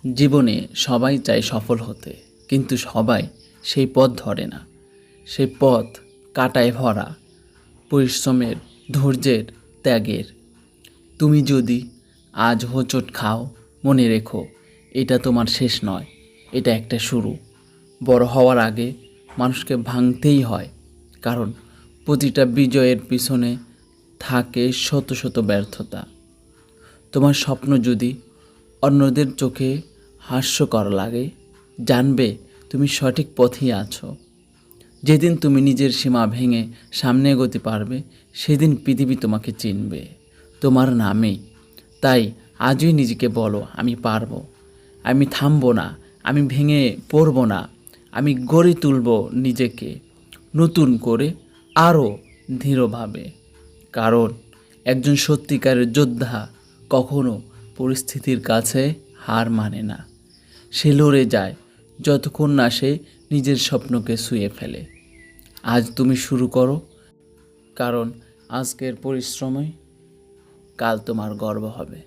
জীবনে সবাই চায় সফল হতে, কিন্তু সবাই সেই পথ ধরে না। সেই পথ কাটায় ভরা, পরিশ্রমের, ধৈর্যের, ত্যাগের। তুমি যদি আজ হোঁচট খাও, মনে রেখো এটা তোমার শেষ নয়, এটা একটা শুরু। বড় হওয়ার আগে মানুষকে ভাঙতেই হয়, কারণ প্রতিটা বিজয়ের পিছনে থাকে শত শত ব্যর্থতা। তোমার স্বপ্ন যদি অন্যদের চোখে হাস্যকর লাগে, জানবে তুমি সঠিক পথেই আছো। যেদিন তুমি নিজের সীমা ভেঙে সামনে এগোতে পারবে, সেদিন পৃথিবী তোমাকে চিনবে তোমার নামেই। তাই আজই নিজেকে বলো, আমি পারবো, আমি থামবো না, আমি ভেঙে পড়বো না, আমি গড়ে তুলবো নিজেকে নতুন করে, আরও দৃঢ়ভাবে। কারণ একজন সত্যিকারের যোদ্ধা কখনো পরিস্থিতির কাছে হার মানে না। সে লড়ে যায় যতক্ষণ না সে নিজের স্বপ্নকে ছুঁয়ে ফেলে। আজ তুমি শুরু করো, কারণ আজকের পরিশ্রমই কাল তোমার গর্ব হবে।